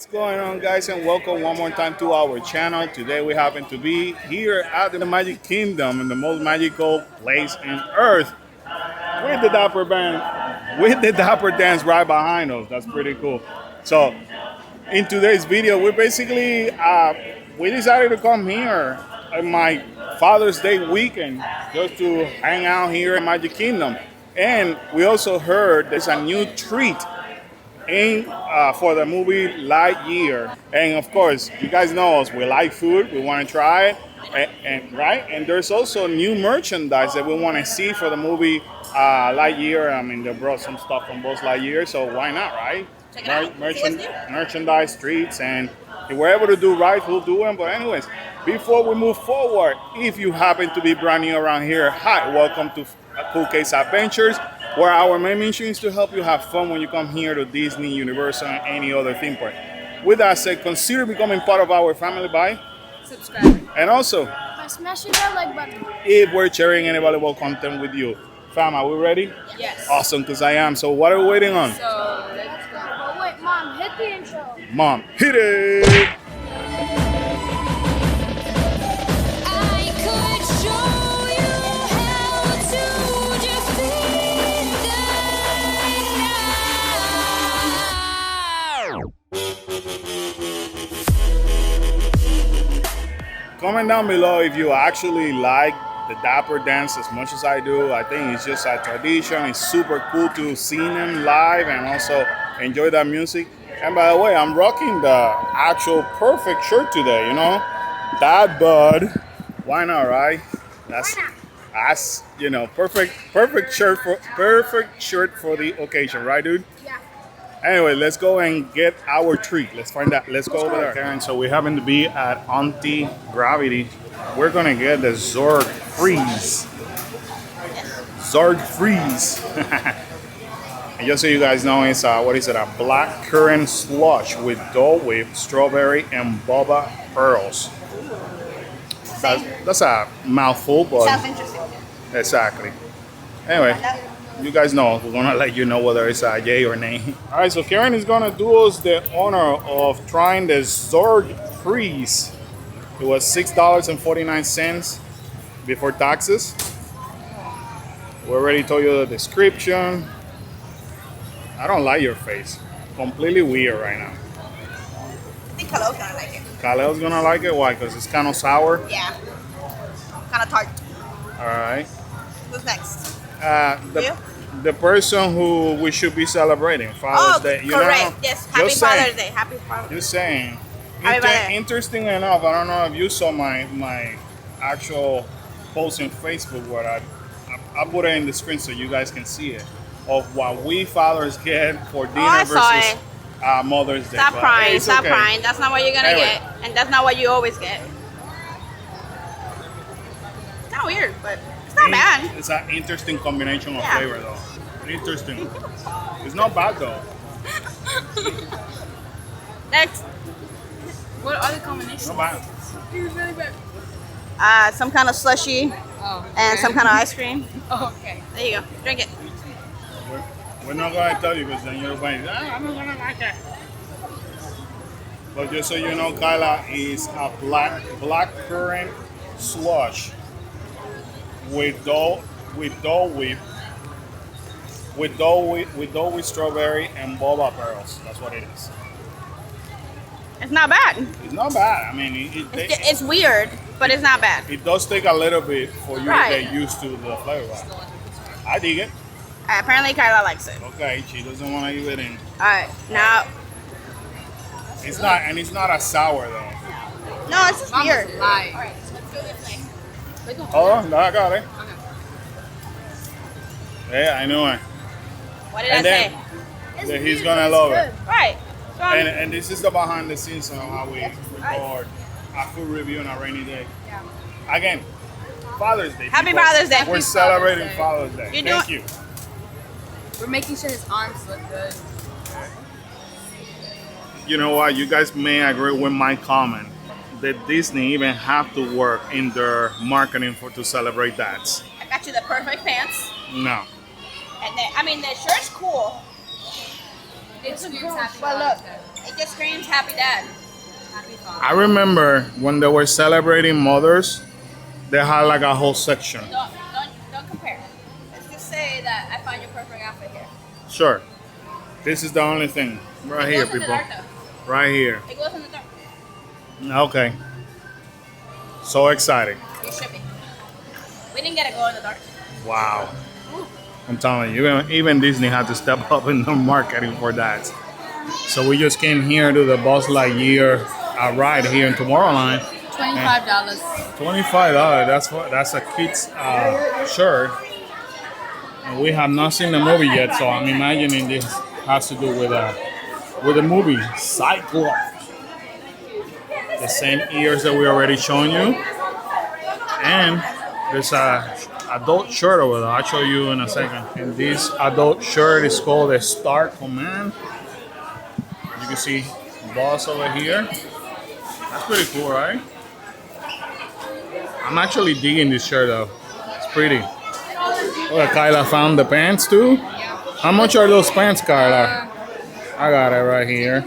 What's going on, guys, and welcome one more time to our channel. Today we happen to be here at the Magic Kingdom in the most magical place in Earth with the Dapper Dance right behind us. That's pretty cool. So in today's video, we decided to come here on my Father's Day weekend just to hang out here in Magic Kingdom. And we also heard there's a new treat for the movie Lightyear. And of course, you guys know us, we like food, we want to try it, and there's also new merchandise that we want to see for the movie Lightyear. I mean, they brought some stuff from Buzz Lightyear, so why not, right? Check it out. Merchandise, treats, and if we're able to do right, we'll do them. But anyways, before we move forward, if you happen to be brand new around here, hi, welcome to Kool Adventures, where our main mission is to help you have fun when you come here to Disney, Universal, and any other theme park. With that said, consider becoming part of our family by subscribing. And also by smashing that like button. If we're sharing any valuable content with you. Fam, are we ready? Yes. Awesome, because I am. So what are we waiting on? So let's go. But wait, Mom, hit the intro. Mom, hit it! Comment down below if you actually like the Dapper Dance as much as I do. I think it's just a tradition. It's super cool to see them live and also enjoy that music. And by the way, I'm rocking the actual perfect shirt today, you know? That bud. Why not, right? That's you know, perfect shirt for the occasion, right, dude? Yeah. Anyway, let's go and get our treat. Let's find out. Let's go over there. Karen, so we happen to be at Auntie Gravity. We're gonna get the Zorg Freeze. Zorg Freeze. And just so you guys know, it's a black currant slush with Dole Whip, strawberry, and boba pearls. That's a mouthful, but Sounds interesting. exactly. Anyway. You guys know, we're gonna let you know whether it's a yay or nay. All right, so Karen is gonna do us the honor of trying the Zorg Freeze. It was $6.49 before taxes. We already told you the description. I don't like your face. Completely weird right now. I think Kyla's gonna like it. Kyla's gonna like it? Why? Because it's kind of sour? Yeah. Kind of tart. All right. Who's next? The person who we should be celebrating Father's Day. You correct. know? Yes. Happy Father's Day. Happy Father's Day. Just saying. Happy Interesting enough, I don't know if you saw my actual post on Facebook where I put it in the screen so you guys can see it of what we fathers get for dinner versus Mother's Day. Stop crying. Stop okay. crying. That's not what you're gonna get, and that's not what you always get. It's kind of weird, but it's not bad. It's an interesting combination of flavor, though. Interesting. It's not bad though. Next. What are the combinations? Not bad. It was really bad. Some kind of slushy and some kind of ice cream. Oh, okay. There you go. Drink it. We're not gonna tell you because then you're going, I'm not gonna like it. But just so you know, Kyla is a black currant slush with Dole Whip, strawberry and boba pearls. That's what it is. It's not bad. It's not bad. I mean, It's weird, but it's not bad. it does take a little bit for you to get used to the flavor. I dig it. Apparently, Kyla likes it. Okay, she doesn't want to eat it in. All right, now. It's not a sour though. No, it's just weird. All right, so let's go this way. Hold on, no, I got it. Yeah, I knew it. What did And I then- say? That he's gonna love it. Right. So I'm- And this is the behind the scenes on how we record a food review on a rainy day. Yeah. Again, Father's Day. Happy people. Father's Day. We're Happy celebrating Father's Father's Day. You Thank do- you. We're making sure his arms look good. You know what? You guys may agree with my comment that Disney even have to work in their marketing to celebrate that. I got you the perfect pants. No. And then, I mean, the shirt's cool. It's But happy look, Father's Day. It just screams happy dad. Happy father. I remember when they were celebrating mothers, they had like a whole section. Don't compare. Let's just say that I found your perfect outfit here. Sure. This is the only thing. Right It here, goes in the people. dark, though. Right here. It goes in the dark. Okay. So excited. You should be. We didn't get to go in the dark. Wow. I'm telling you, even Disney had to step up in the marketing for that. So we just came here to the Buzz Lightyear ride here in Tomorrowland. $25. $25. That's a kid's shirt. And we have not seen the movie yet, so I'm imagining this has to do with the movie Cyclops. The same ears that we already shown you, and there's a adult shirt over there. I'll show you in a second. And this adult shirt is called the Star Command. You can see Boss over here. That's pretty cool, right? I'm actually digging this shirt though. It's pretty. Oh, Kyla found the pants too. How much are those pants, Kyla? I got it right here.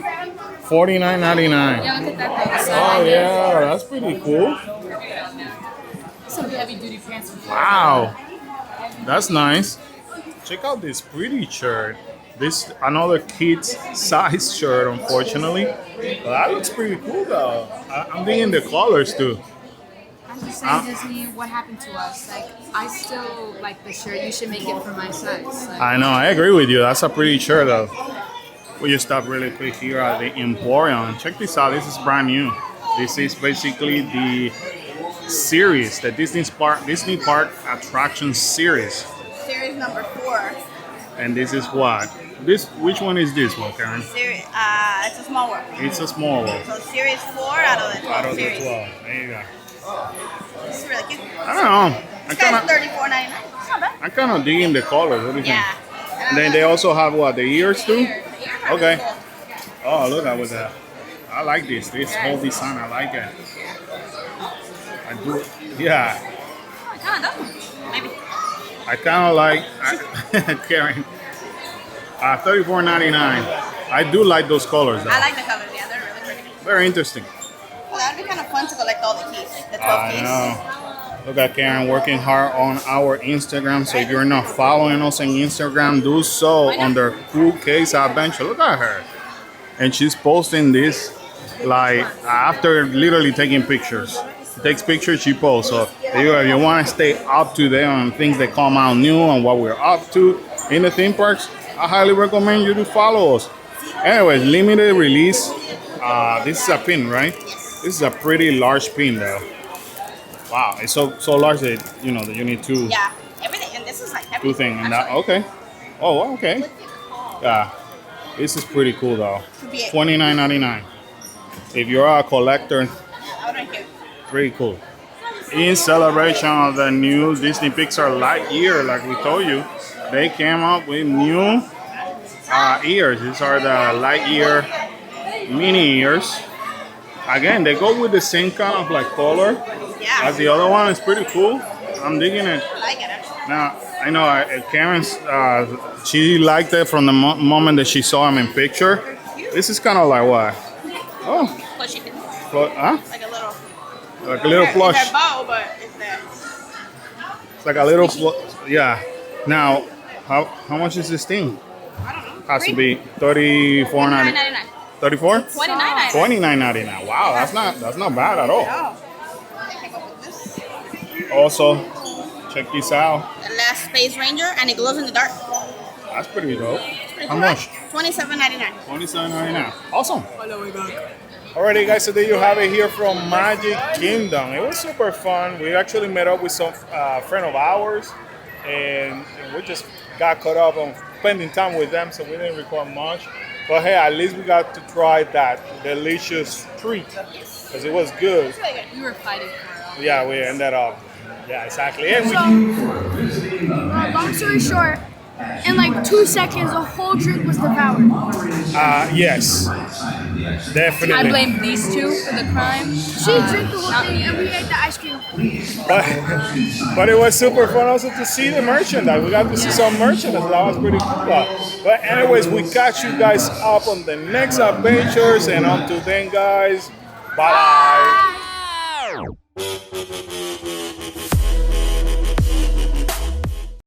$49.99. Yeah, look at that though. Oh yeah, that's pretty cool. Some heavy duty pants. Wow, that's nice. Check out this pretty shirt. This another kid's size shirt, unfortunately. But that looks pretty cool though. I'm digging the colors too. I'm just saying, Disney, what happened to us? Like, I still like the shirt. You should make it for my size. Like, I know, I agree with you. That's a pretty shirt though. We just stop really quick here at the Emporium. Check this out. This is brand new. This is basically the series, the Disney Park Attraction series. Series number 4. And this is what? Which one is this one, Karen? Series, it's a small one. It's a small one. So series 4 out of the 12 Out of the series. 12. There you go. This is really cute. I don't know. This guy's $34.99. It's not bad. I'm kind of digging the colors. What do you Yeah. think? And then they also have what? The ears too? The ears are Okay. really cool. Oh, look at that. I like this. This whole design, I like it. I do. Yeah. Oh, I kind of don't. Maybe. I kind of like Karen. $34.99. I do like those colors though. I like the colors. Yeah, they're really pretty. Very interesting. Well, that would be kind of fun to collect all the keys. The 12 I keys. know. Look at Karen working hard on our Instagram. So if you're not following us on Instagram, do so under Cool Case Adventure. Look at her. And she's posting this like after literally taking pictures. She takes pictures, she posts. So if you want to stay up to date on things that come out new and what we're up to in the theme parks, I highly recommend you to follow us. Anyways, limited release. This is a pin, right? Yes. This is a pretty large pin though. Wow, it's so large that that you need two Yeah, everything. And this is like everything. thing and that. actually. Okay. Oh, okay. Yeah, this is pretty cool though. Could be it. $29.99. If you're a collector, I would rank it. pretty cool. In celebration of the new Disney Pixar Lightyear, like we told you, they came up with new ears. These are the Lightyear mini ears. Again, they go with the same kind of like color Yeah. as the other one. It's pretty cool. I'm digging it. I like it actually. Now, I know Karen's, she liked it from the moment that she saw him in picture. This is kind of like what? Oh, Plushy pin. huh? Like a little. Like a little plush. It's their bow, but it's there. It's like a little yeah. Now, how much is this thing? I don't know. Has to be $34.99. $29.99. 34? $29.99. $29.99. Wow, that's not bad at all. Oh. They came up with this. Also, check this out. The last Space Ranger, and it glows in the dark. That's pretty dope. Pretty How cool, much? right? $27.99. $27.99. Awesome. Hello, we back. Alrighty guys, so there you have it here from Magic Kingdom. It was super fun. We actually met up with some friend of ours and we just got caught up on spending time with them, so we didn't record much. But hey, at least we got to try that delicious treat because it was good. It's really good. We were fighting for it. Yeah, we ended up. Yeah, exactly. And we, Long story short, in like 2 seconds, the whole drink was devoured. yes, definitely. I blame these two for the crime. She drank the whole thing, and we ate the ice cream. But it was super fun also to see the merchandise. We got to see some merchandise. That was pretty cool. But anyways, we catch you guys up on the next adventures, and until then, guys, bye bye.